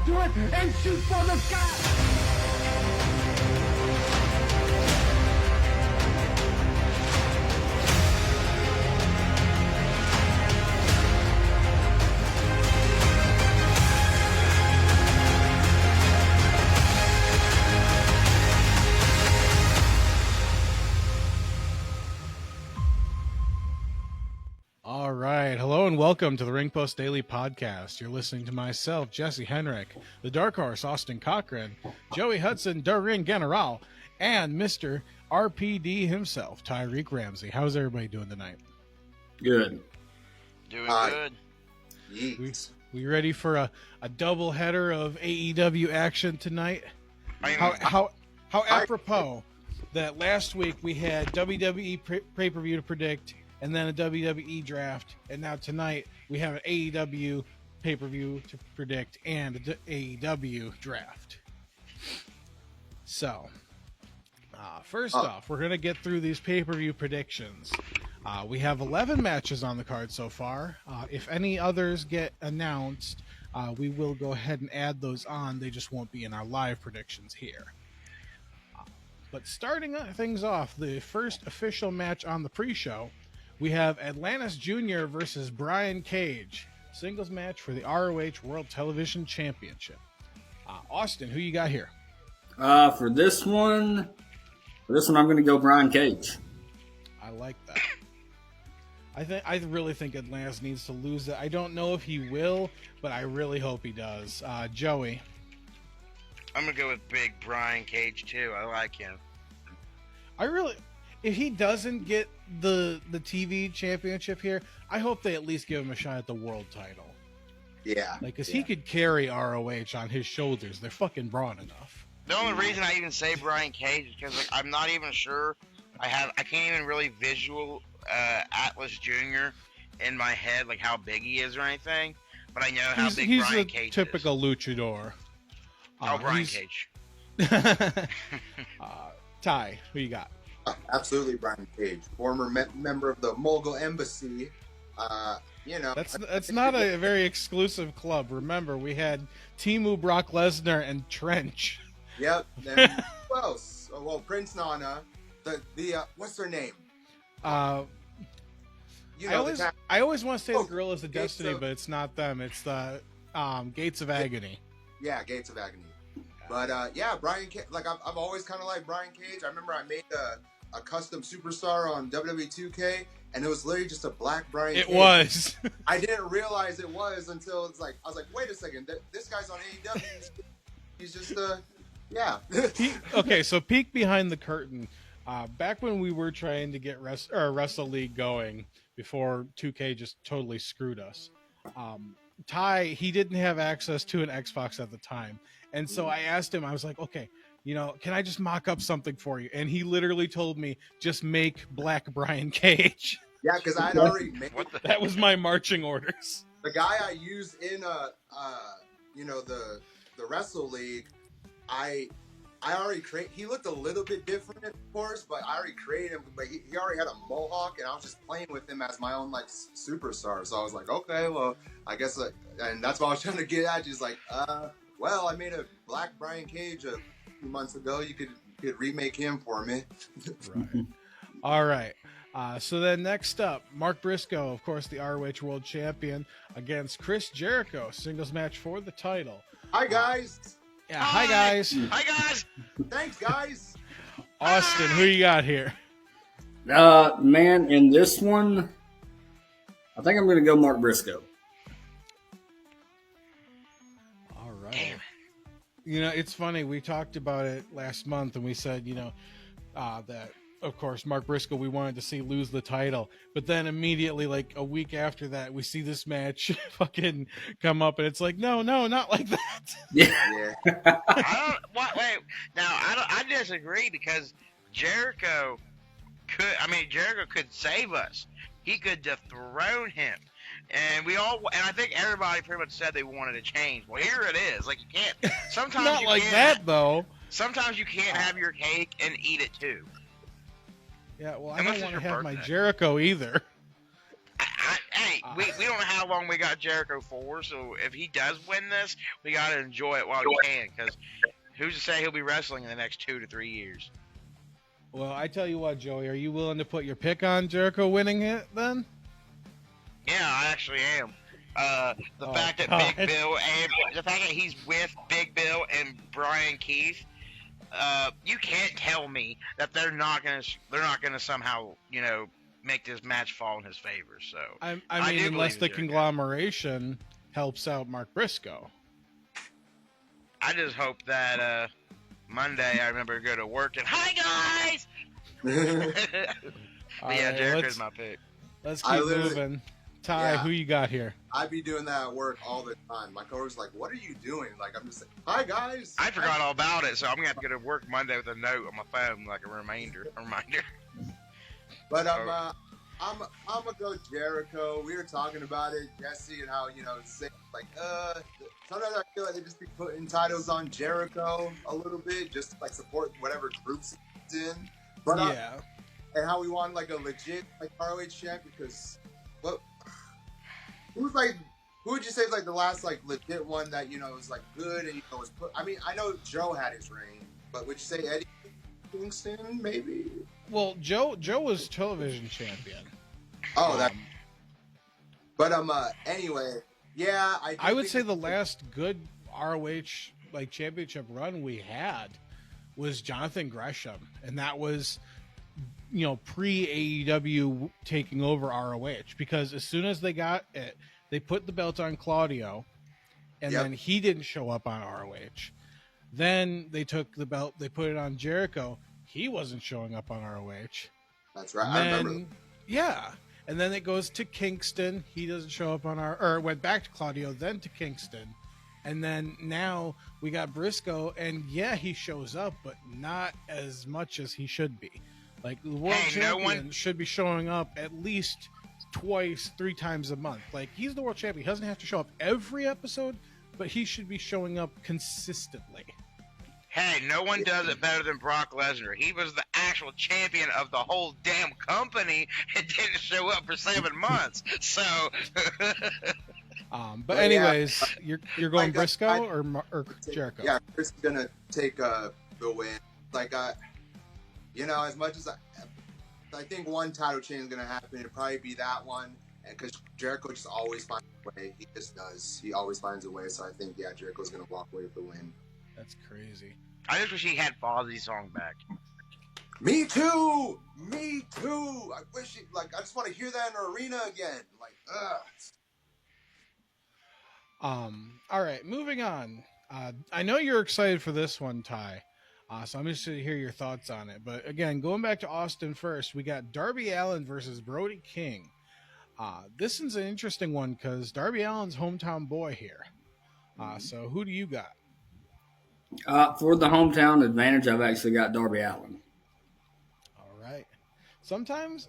on to it and shoot for the sky. All right. Hello and welcome to the Ring Post Daily Podcast. You're listening to myself, Jesse Henrik, the Dark Horse, Austin Cochran, Joey Hudson, Der Ring General, and Mr. RPD himself, Tyreek Ramsey. How's everybody doing tonight? Good. Doing good. We ready for a double header of AEW action tonight? How apropos that last week we had WWE pay-per-view to predict and then a WWE draft, and now tonight we have an AEW pay-per-view to predict and an AEW draft. So, first off, we're going to get through these pay-per-view predictions. We have 11 matches on the card so far. If any others get announced, we will go ahead and add those on. They just won't be in our live predictions here. But starting things off, the first official match on the pre-show, we have Atlantis Jr. versus Brian Cage. Singles match for the ROH World Television Championship. Austin, who you got here? For this one, I'm going to go Brian Cage. I like that. I really think Atlantis needs to lose it. I don't know if he will, but I really hope he does. Joey. I'm going to go with big Brian Cage, too. I like him. If he doesn't get the TV championship here, I hope they at least give him a shot at the world title. Yeah. Because he could carry ROH on his shoulders. They're fucking broad enough. The only reason I even say Brian Cage is because I'm not even sure. I can't even really visual Atlas Jr. in my head, like how big he is or anything. But I know how big Brian Cage is. He's a typical luchador. Brian Cage. Ty, who you got? Absolutely, Brian Cage, former member of the Mogul Embassy. That's not a very exclusive club. Remember, we had Timu, Brock Lesnar, and Trench. Yep. Then who else? Oh, well, Prince Nana. The what's her name? I always want to say the Gorillas of Destiny, but it's not them. It's the Gates of Agony. Yeah, Gates of Agony. But Brian Cage. Like I've always kind of liked Brian Cage. I remember I made a custom superstar on WWE 2K, and it was literally just a black Brian Cage. It was. I didn't realize it was until I was like, wait a second, this guy's on AEW. He's just Okay, so peek behind the curtain. Back when we were trying to get Wrestle League going before 2K just totally screwed us, Ty, he didn't have access to an Xbox at the time. And so I asked him, I was like, okay, can I just mock up something for you? And he literally told me, just make black Brian Cage. Yeah, because I'd already made that was my marching orders. The guy I used in the Wrestle League, I already created. He looked a little bit different, of course, but I already created him. But he already had a mohawk, and I was just playing with him as my own superstar. So I was like, okay, well, I guess, and that's what I was trying to get at. He's like, well, I made a black Brian Cage a few months ago. You could remake him for me. Right. All right. So then next up, Mark Briscoe, of course, the ROH World Champion, against Chris Jericho, singles match for the title. Hi, guys. Hi, guys. Hi, guys. Thanks, guys. Austin, who you got here? Man, in this one, I think I'm going to go Mark Briscoe. All right. It's funny. We talked about it last month, and we said, that, of course, Mark Briscoe, we wanted to see lose the title. But then immediately, like a week after that, we see this match fucking come up, and it's like, no, not like that. Yeah. I disagree because Jericho could save us. He could dethrone him. And I think everybody pretty much said they wanted to change. Well, here it is. Like, you can't. Sometimes not like that, though. Sometimes you can't have your cake and eat it too. Yeah, well, I don't want to have my Jericho either. Hey, we don't know how long we got Jericho for, so if he does win this, we got to enjoy it while we can, because who's to say he'll be wrestling in the next 2 to 3 years? Well, I tell you what, Joey, are you willing to put your pick on Jericho winning it then? Yeah, I actually am. The fact that Big Bill and the fact that he's with Big Bill and Brian Keith, you can't tell me that they're not gonna somehow, you know, make this match fall in his favor. So I mean, do unless believe the Jericho. conglomeration helps out Mark Briscoe. I just hope that Monday I remember to go to work and hi guys. But yeah, right, Jericho's my pick. Let's I keep literally- moving. Ty, Yeah. who you got here? I'd be doing that at work all the time. My coworker's like, "What are you doing?" Like, I'm just like, "Hi guys." I forgot all about it, so I'm gonna have to go to work Monday with a note on my phone, like a reminder. But I'm gonna go Jericho. We were talking about it, Jesse, and how say like sometimes I feel like they just be putting titles on Jericho a little bit, just to, like support whatever groups he's in. But Yeah. and how we want like a legit like ROH champ because who would you say is like the last like legit one that was like good and was put? I mean, I know Joe had his reign, but would you say Eddie Kingston maybe? Well, Joe was television champion. Oh, that. But anyway, yeah, I would say the last good ROH like championship run we had was Jonathan Gresham, and that was pre AEW taking over ROH, because as soon as they got it, they put the belt on Claudio, and Yep. then he didn't show up on ROH. Then they took the belt, they put it on Jericho. He wasn't showing up on ROH. That's right. And I then, remember. yeah. And then it goes to Kingston. He doesn't show up on or went back to Claudio, then to Kingston. And then now we got Briscoe, and yeah, he shows up, but not as much as he should be. Like, the world champion should be showing up at least twice, 3 times a month. Like, he's the world champion. He doesn't have to show up every episode, but he should be showing up consistently. Hey, no one does it better than Brock Lesnar. He was the actual champion of the whole damn company and didn't show up for 7 months. So, But anyways, you're going Briscoe or Jericho? Yeah, Chris is gonna take the win. Like as much as I think one title change is gonna happen, it'll probably be that one, and because Jericho just always finds a way. He just does. He always finds a way. So I think Jericho's gonna walk away with the win. That's crazy. I just wish he had Fozzie's song back. Me too. Me too. I wish I just want to hear that in an arena again. Like, All right, moving on. I know you're excited for this one, Ty. So I'm interested to hear your thoughts on it. But again, going back to Austin first, we got Darby Allin versus Brody King. This is an interesting one because Darby Allin's hometown boy here. So who do you got? For the hometown advantage, I've actually got Darby Allin. All right. Sometimes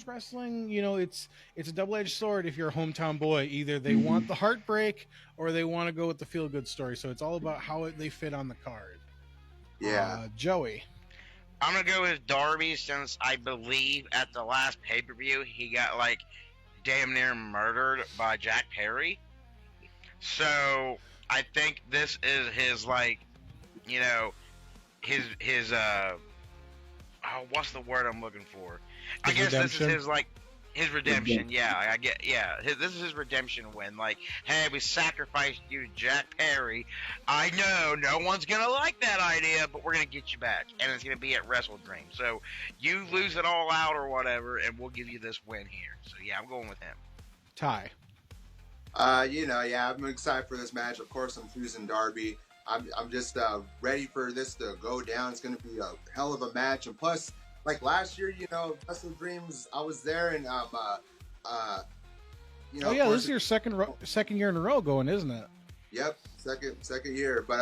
wrestling, it's a double-edged sword. If you're a hometown boy, either they want the heartbreak or they want to go with the feel-good story. So it's all about how they fit on the card. yeah. Joey. I'm going to go with Darby since I believe at the last pay-per-view he got, like, damn near murdered by Jack Perry. So I think this is his, like, his what's the word I'm looking for? I guess redemption? this is his, like, his redemption. Yeah, this is his redemption win. Like, hey, we sacrificed you to Jack Perry. I know no one's gonna like that idea, but we're gonna get you back, and it's gonna be at WrestleDream. So you lose it all out or whatever, and we'll give you this win here. So yeah, I'm going with him. Ty. I'm excited for this match. Of course, I'm choosing Darby. I'm just ready for this to go down. It's going to be a hell of a match. And plus, like last year, WrestleDreams, I was there, and This is your second year in a row going, isn't it? Yep, second year. But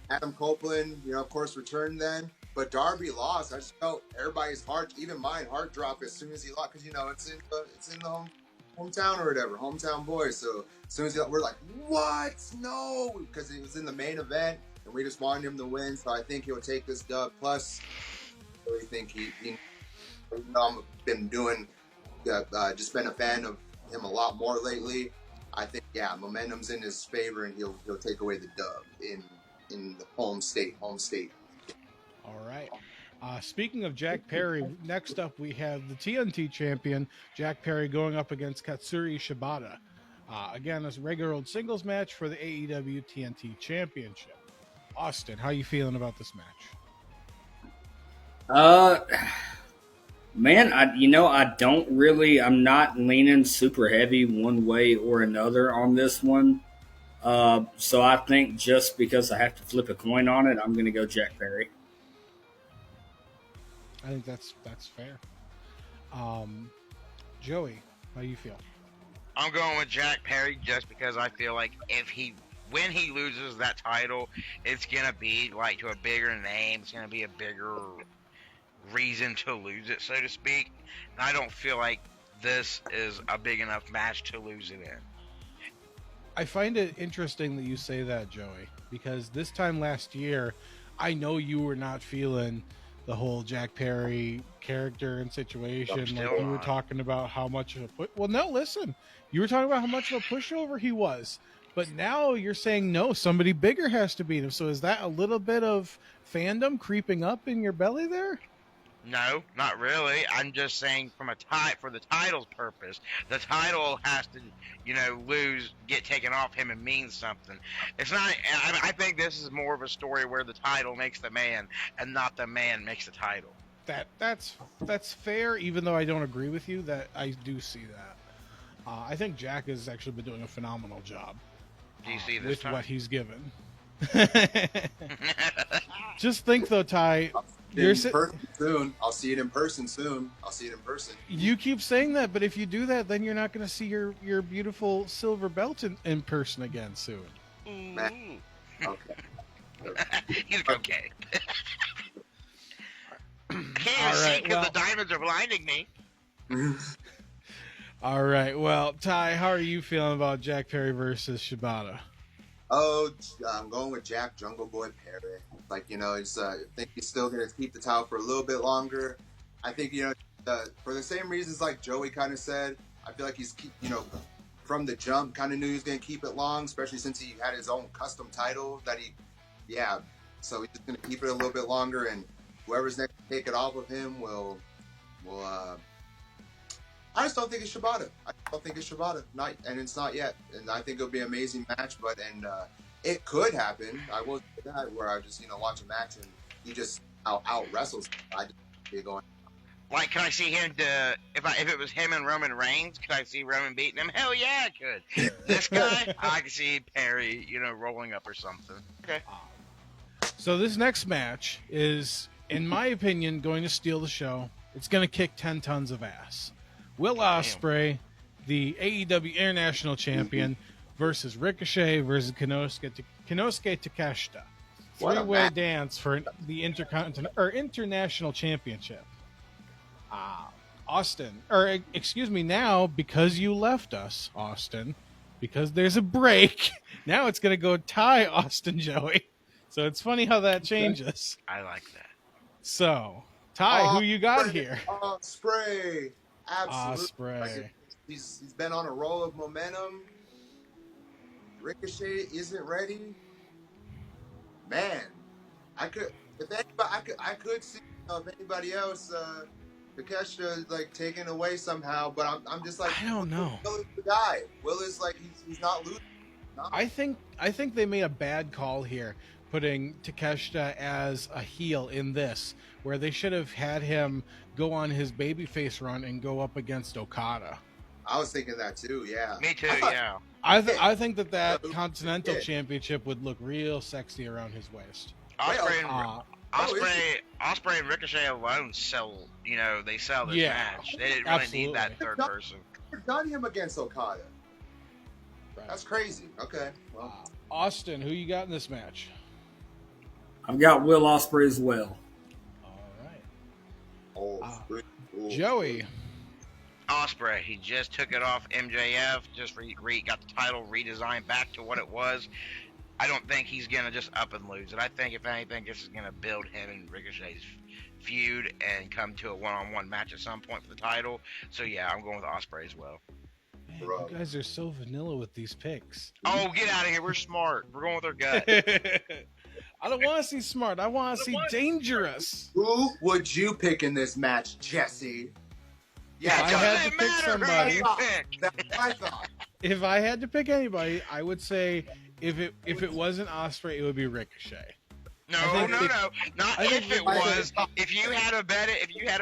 Adam Copeland, of course, returned then. But Darby lost. I just felt everybody's heart, even mine, heart drop as soon as he lost, because it's in the hometown or whatever, hometown boy. So as soon as we're like, what? No, because he was in the main event and we just wanted him to win. So I think he'll take this dub. Plus, I really think I've been doing, just been a fan of him a lot more lately. I think momentum's in his favor, and he'll take away the dub in the home state. All right. Speaking of Jack Perry, next up we have the TNT champion, Jack Perry, going up against Katsuri Shibata. Again, it's a regular old singles match for the AEW TNT Championship. Austin, how you feeling about this match? Man, I'm not leaning super heavy one way or another on this one. So I think just because I have to flip a coin on it, I'm going to go Jack Perry. I think that's fair. Joey, how you feel? I'm going with Jack Perry just because I feel like when he loses that title, it's gonna be like to a bigger name. It's gonna be a bigger reason to lose it, so to speak. And I don't feel like this is a big enough match to lose it in. I find it interesting that you say that, Joey, because this time last year, I know you were not feeling the whole Jack Perry character and situation. Like you were talking about how much of a you were talking about how much of a pushover he was. But now you're saying no, somebody bigger has to beat him. So is that a little bit of fandom creeping up in your belly there? No, not really. I'm just saying for the title's purpose, the title has to, get taken off him and mean something. It's not. I think this is more of a story where the title makes the man and not the man makes the title. That's fair. Even though I don't agree with you, that I do see that. I think Jack has actually been doing a phenomenal job. Do you see this with time? what he's given? Just think though, Ty. Soon. I'll see it in person soon. You keep saying that, but if you do that, then you're not going to see your beautiful silver belt in person again soon. Okay. He's okay. I can't even see because the diamonds are blinding me. All right. Well, Ty, how are you feeling about Jack Perry versus Shibata? Oh, I'm going with Jack Jungle Boy Perry. I think he's still going to keep the title for a little bit longer. I think, for the same reasons like Joey kind of said, I feel like he's, from the jump kind of knew he was going to keep it long, especially since he had his own custom title so he's just going to keep it a little bit longer, and whoever's next to take it off of him will I just don't think it's Shibata. And it's not yet. And I think it'll be an amazing match, it could happen. I will say that, where I just, watch a match and he just out wrestles. I just be going. Like, can I see him if it was him and Roman Reigns, could I see Roman beating him? Hell yeah, I could. This guy, I could see Perry, rolling up or something. Okay. So this next match is, in my opinion, going to steal the show. It's going to kick 10 tons of ass. Will Ospreay, the AEW International Champion, versus Ricochet versus Konosuke Takeshita. Three-way dance for the International Championship. Now, because you left us, Austin, because there's a break, now it's going to go Ty, Austin, Joey. So it's funny how that changes. I like that. So, Ty, who you got here? Ospreay. Absolutely. Ospreay. He's been on a roll of momentum. Ricochet isn't ready. Man, I could see if anybody else Takeshita taken away somehow, but I'm just like, I don't know. Will is the guy. Will is he's not losing. I think they made a bad call here, putting Takeshita as a heel in this, where they should have had him go on his babyface run and go up against Okada. I was thinking that too. Yeah. Me too. Yeah. I think that Continental Championship would look real sexy around his waist. Ospreay and Ricochet alone sell. They sell this match. They didn't really need that third person. They've done him against Okada. Right. That's crazy. Okay. Well. Austin, who you got in this match? I've got Will Ospreay as well. All right. Joey. Ospreay, he just took it off MJF, just got the title redesigned back to what it was. I don't think he's going to just up and lose it. I think, if anything, this is going to build him and Ricochet's feud and come to a one-on-one match at some point for the title. So, yeah, I'm going with Ospreay as well. Man, Bro. you guys are so vanilla with these picks. Oh, get out of here. We're smart. We're going with our gut. I don't want to see smart. I want to see dangerous. Who would you pick in this match, Jesse? If I had to pick somebody, who you pick. That's what I thought. if I had to pick anybody, I would say if it wasn't Ospreay, it would be Ricochet. No, think no, they- no. Not I think if it they- was. If you had a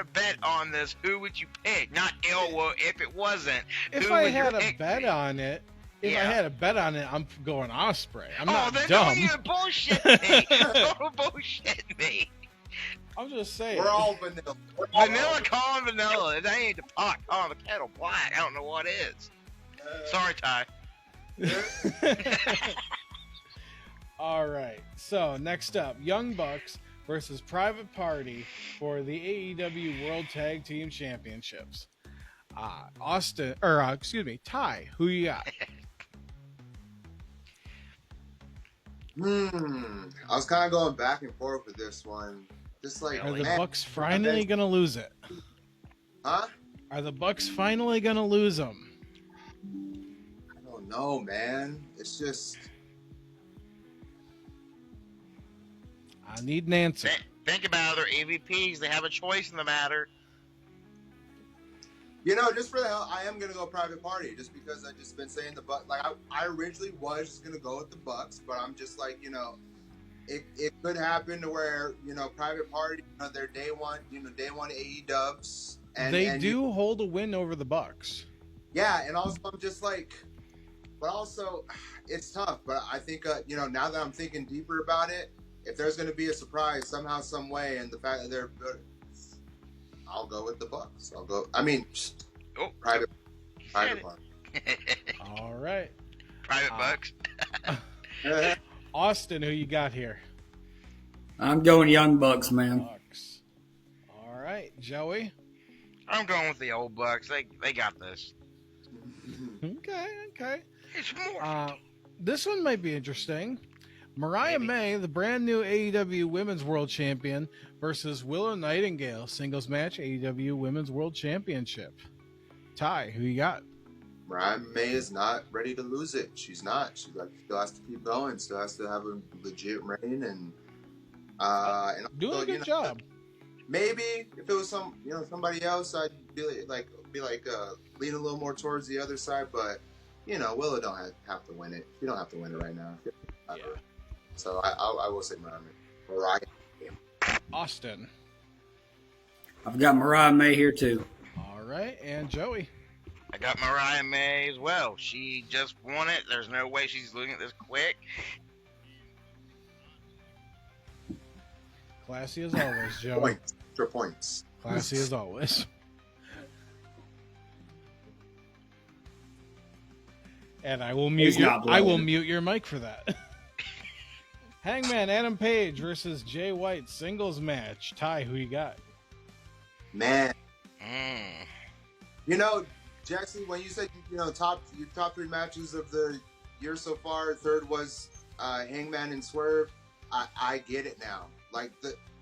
bet on this, who would you pick? Not well, if it wasn't. If who I would your had a pick bet be? on it, I'm going Ospreay. I'm Oh, not then dumb. don't even bullshit me. Don't bullshit me. I'm just saying. We're all vanilla. We're all Vanilla calling vanilla. It ain't the pot calling the kettle black. I don't know what is. Sorry, Ty. All right. So next up, Young Bucks versus Private Party for the AEW World Tag Team Championships. Ty, who you got? I was kind of going back and forth with this one. Just like, Are the man, Bucks finally gonna lose it? huh? Are the Bucks finally gonna lose them? I don't know, man. It's just, I need an answer. Think about their EVPs. They have a choice in the matter. just for the hell, I am gonna go Private Party, just because I just been saying the Bucks. Like, I originally was just gonna go with the Bucks, but I'm just like, it could happen to where Private Party, they're day one AEWs, and They do hold a win over the Bucks. Yeah, and also I'm just like, but also it's tough. But I think now that I'm thinking deeper about it, if there's going to be a surprise somehow, some way, and the fact that they're good, I'll go with the Bucks. Private Party. All right. Private Bucks. Austin, who you got here? I'm going Young Bucks, man. Bucks. All right, Joey. I'm going with the old Bucks. They got this. Okay. It's more. This one might be interesting. Mariah May, the brand new AEW Women's World Champion, versus Willow Nightingale, singles match, AEW Women's World Championship. Ty, who you got? Mariah May is not ready to lose it. She's not. She still has to keep going. Still has to have a legit reign, and Doing also, a good job. Maybe if it was somebody else, I'd be like lean a little more towards the other side. But Willow don't have to win it. She don't have to win it right now. Yeah. So I will say Mariah. Austin. I've got Mariah May here too. All right, and Joey. I got Mariah May as well. She just won it. There's no way she's losing it this quick. Classy as always, Joey. Points. Extra points. Classy as always. And I will mute He's not I will blowing. mute your mic for that. Hangman Adam Page versus Jay White singles match. Ty, who you got? Man, Mm. Jackson, when you said your top three matches of the year so far, third was Hangman and Swerve. I get it now. Like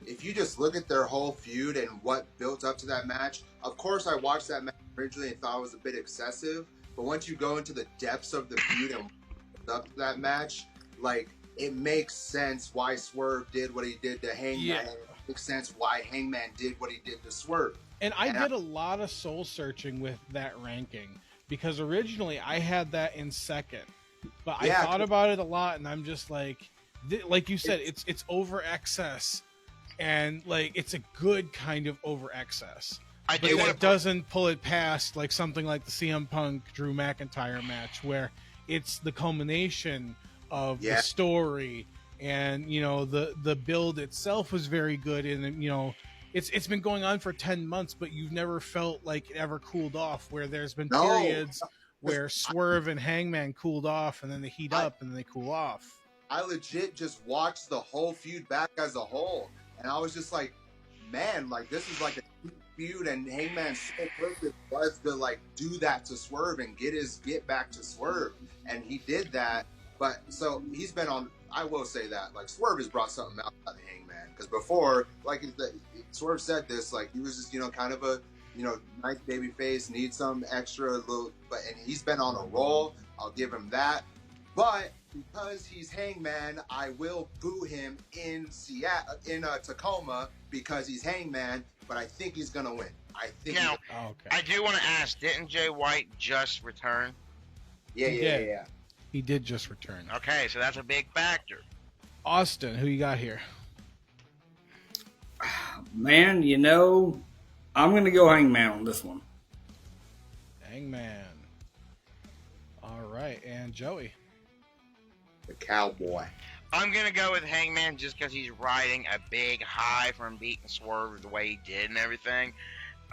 if you just look at their whole feud and what built up to that match, of course I watched that match originally and thought it was a bit excessive. But once you go into the depths of the feud and up to that match, like it makes sense why Swerve did what he did to Hangman. Yeah. And it makes sense why Hangman did what he did to Swerve. And I did a lot of soul searching with that ranking because originally I had that in second, but I thought about it a lot, and I'm just like you said, it's over excess, and like it's a good kind of over excess. I But do want that doesn't pull it past like something like the CM Punk Drew McIntyre match, where it's the culmination of the story, and the build itself was very good, and it's been going on for 10 months, but you've never felt like it ever cooled off. Where there's been periods where Swerve and Hangman cooled off, and then they heat up, and then they cool off. I legit just watched the whole feud back as a whole, and I was just like, man, like this is like a feud, and Hangman's sole purpose was to like do that to Swerve and get back to Swerve, and he did that. But so he's been on. I will say that like Swerve has brought something out of Hangman, because before, like Swerve said this, like he was just kind of a nice baby face, needs some extra little, and he's been on a roll. I'll give him that. But because he's Hangman, I will boo him in Tacoma because he's Hangman. But I think he's gonna win. I think. Now, Okay. I do want to ask: didn't Jay White just return? Yeah. He did just return. Okay, so that's a big factor. Austin, who you got here? Man, I'm going to go Hangman on this one. Hangman. All right, and Joey. The Cowboy. I'm gonna go with Hangman just because he's riding a big high from beating Swerve the way he did and everything.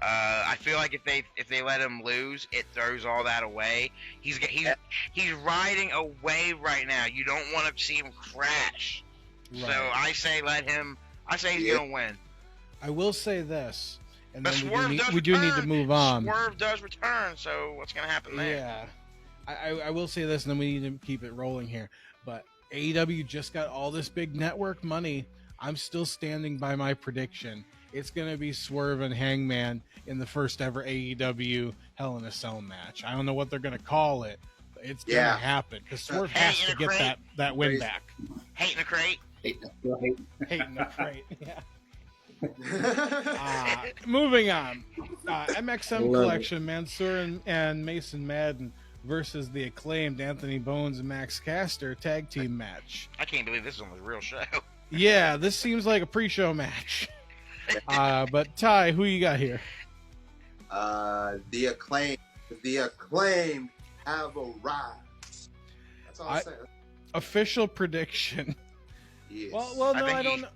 I feel like if they let him lose, it throws all that away. He's riding a wave right now. You don't want to see him crash. Right. So I say let him. I say he's gonna win. I will say this, and But then Swerve we do need to move on. Swerve does return, so what's gonna happen there? Yeah, I will say this, and then we need to keep it rolling here. But AEW just got all this big network money. I'm still standing by my prediction. It's going to be Swerve and Hangman in the first ever AEW Hell in a Cell match. I don't know what they're going to call it, but it's going to happen because Swerve has to get that win back. Hating a crate. Hating the crate. Yeah. Moving on. MXM Collection, Mansoor and Mason Madden versus the acclaimed Anthony Bones and Max Caster tag team match. I can't believe this is on the real show. Yeah, this seems like a pre-show match. But Ty, who you got here? The acclaimed have arrived. That's all I'm saying. Official prediction. Yes. Well, no, I don't know.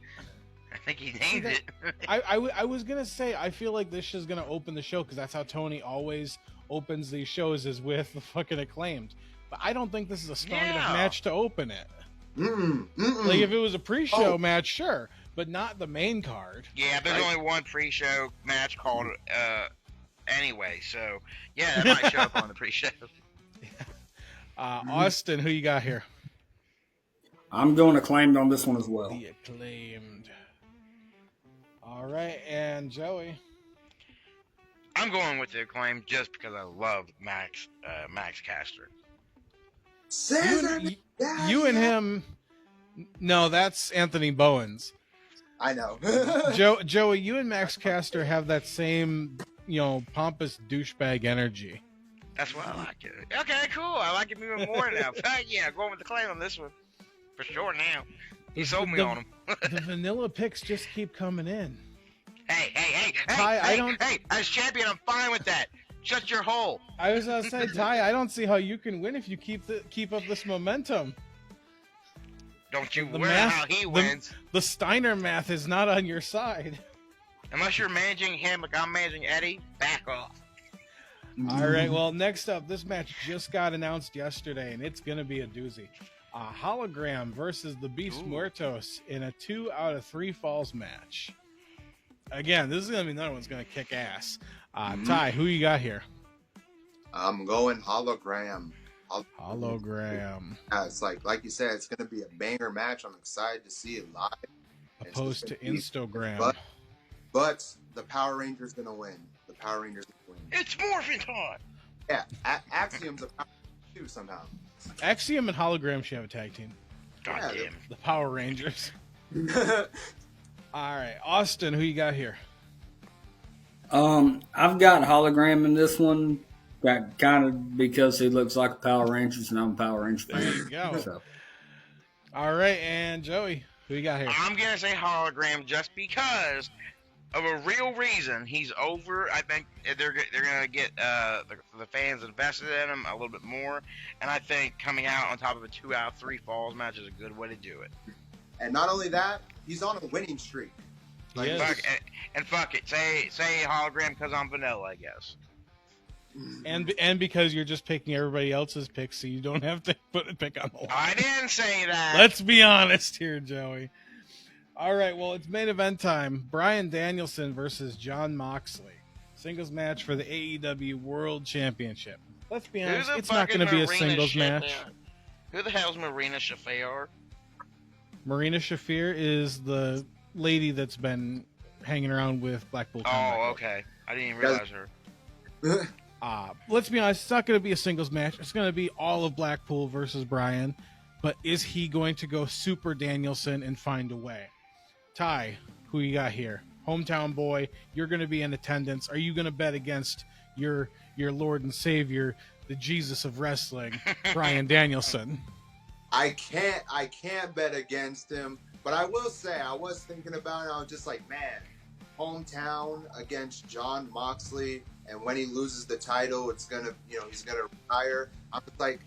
I think he named it. I was gonna say I feel like this is gonna open the show because that's how Tony always opens these shows, is with the fucking acclaimed. But I don't think this is a strong enough match to open it. Like if it was a pre-show match, sure, but not the main card. Yeah, there's only one pre-show match called anyway, so yeah, that might show up on the pre-show. Austin, who you got here? I'm going acclaimed on this one as well. The acclaimed. All right, and Joey. I'm going with the acclaim just because I love Max Caster. You and him. No, that's Anthony Bowens. I know. Joey, you and Max Caster have that same, pompous douchebag energy. That's why I like it. Okay, cool. I like it even more now. Yeah, going with the claim on this one. For sure now. He sold me on him. The vanilla picks just keep coming in. Hey, Ty, as champion, I'm fine with that. Shut your hole. I was going to say, Ty, I don't see how you can win if you keep up this momentum. Don't you worry how he wins. The Steiner math is not on your side. Unless you're managing him like I'm managing Eddie, back off. All right, well, next up, this match just got announced yesterday, and it's going to be a doozy. Hologram versus the Beast Muertos in a 2 out of 3 falls match. Again, this is going to be another one's going to kick ass. Ty, who you got here? I'm going Hologram. Hologram. Yeah, it's like you said, it's going to be a banger match. I'm excited to see it live. Opposed to Instagram. But the Power Rangers going to win. The Power Rangers going to win. It's morphin' time. Yeah, Axiom's a Power Ranger too somehow. Axiom and Hologram should have a tag team. God damn. The Power Rangers. All right, Austin, who you got here? I've got Hologram in this one, kind of because he looks like a Power Rangers, and I'm a Power Ranger fan. There you go. So. All right, and Joey, who you got here? I'm gonna say Hologram just because of a real reason. He's over. I think they're gonna get the fans invested in him a little bit more, and I think coming out on top of a 2 out of 3 falls match is a good way to do it. And not only that, he's on a winning streak. Yes. Fuck it. Say Hologram because I'm vanilla, I guess. And because you're just picking everybody else's picks, so you don't have to put a pick on the line. I didn't say that. Let's be honest here, Joey. All right, well, it's main event time. Bryan Danielson versus Jon Moxley. Singles match for the AEW World Championship. Let's be honest, it's not going to be a singles match. Who the hell's Marina Shafir? Marina Shafir is the lady that's been hanging around with Blackpool Oh, Combat. okay. I didn't even realize her. Let's be honest, it's not going to be a singles match. It's going to be all of Blackpool versus Brian. But is he going to go Super Danielson and find a way? Ty, who you got here? Hometown boy, you're going to be in attendance. Are you going to bet against your Lord and Savior, the Jesus of wrestling, Brian Danielson? I can't bet against him, but I will say I was thinking about it. I was just like, man, hometown against John Moxley, and when he loses the title, it's gonna, he's gonna retire. I'm just like,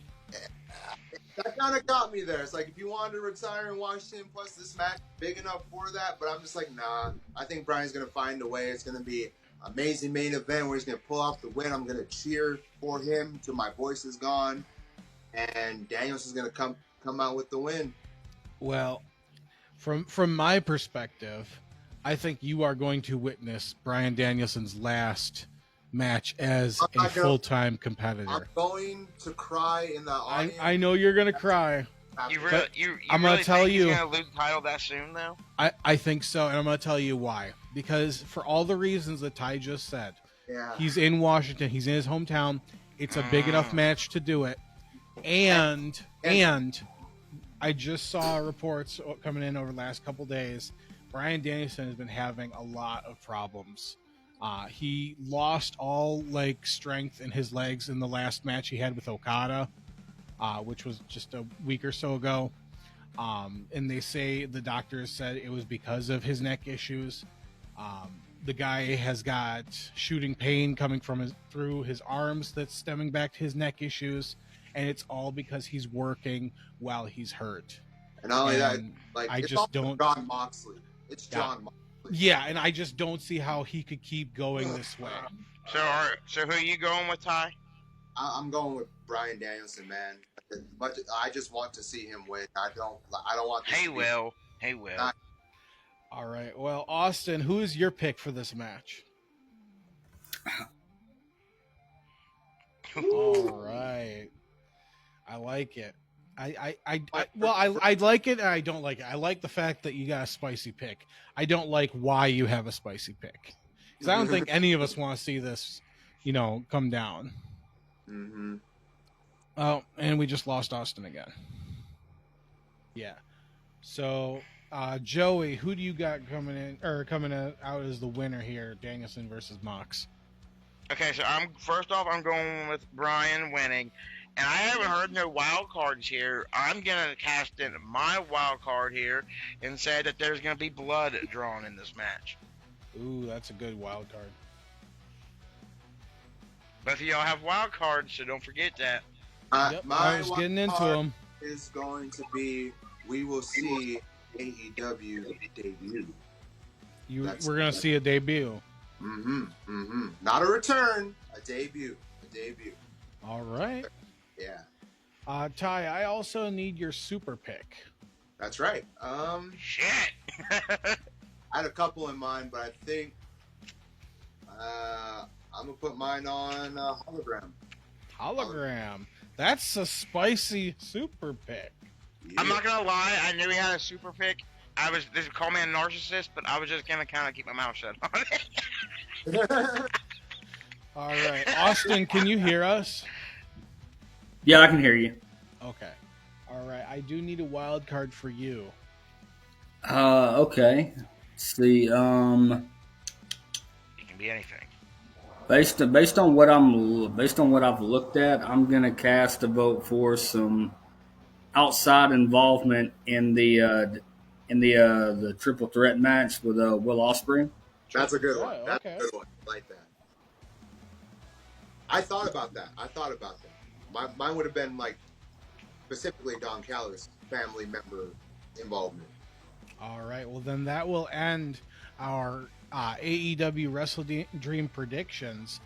that kind of got me there. It's like if you wanted to retire in Washington, plus this match is big enough for that, but I'm just like, nah. I think Brian's gonna find a way. It's gonna be an amazing main event where he's gonna pull off the win. I'm gonna cheer for him till my voice is gone, and Danielson's gonna come out with the win. Well, from my perspective, I think you are going to witness Brian Danielson's last match as a full-time competitor. I'm going to cry in the audience. I know you're going to cry. You really, I'm going to tell you, he's going to lose the title that soon, though? I think so, and I'm going to tell you why. Because for all the reasons that Ty just said, he's in Washington, he's in his hometown, it's a big enough match to do it, and I just saw reports coming in over the last couple days. Brian Danielson has been having a lot of problems. He lost all strength in his legs in the last match he had with Okada, which was just a week or so ago. And they say the doctors said it was because of his neck issues. The guy has got shooting pain coming from through his arms that's stemming back to his neck issues. And it's all because he's working while he's hurt. And not only that, I it's just don't. John Moxley. It's John Moxley. Yeah, and I just don't see how he could keep going this way. So who are you going with, Ty? I'm going with Brian Danielson, man. But I just want to see him win. I don't want. Hey, Will. All right. Well, Austin, who is your pick for this match? All right. I like it. I like it and I don't like it. I like the fact that you got a spicy pick. I don't like why you have a spicy pick. Because I don't think any of us want to see this, come down. Mm-hmm. Oh, and we just lost Austin again. Yeah. So, Joey, who do you got coming out as the winner here? Danielson versus Mox. Okay, so I'm going with Brian winning. And I haven't heard no wild cards here. I'm going to cast in my wild card here and say that there's going to be blood drawn in this match. Ooh, that's a good wild card. Both of y'all have wild cards, so don't forget that. Yep, I was getting into them. Is going to be, we will see AEW debut. We're going to see a debut. Not a return, a debut. All right. Yeah. Ty, I also need your super pick. That's right. Shit. I had a couple in mind, but I think I'm gonna put mine on Hologram. Hologram. That's a spicy super pick. Yeah. I'm not gonna lie. I knew he had a super pick. They call me a narcissist, but I was just gonna kind of keep my mouth shut on it. All right, Austin, can you hear us? Yeah, I can hear you. Okay. All right, I do need a wild card for you. Okay. Let's see. It can be anything. Based on what I've looked at, I'm gonna cast a vote for some outside involvement in the triple threat match with Will Ospreay. That's a good one. Oh, That's okay. a good one. I like that. I thought about that. Mine would have been specifically Don Callis' family member involvement. All right, well then that will end our AEW WrestleDream predictions.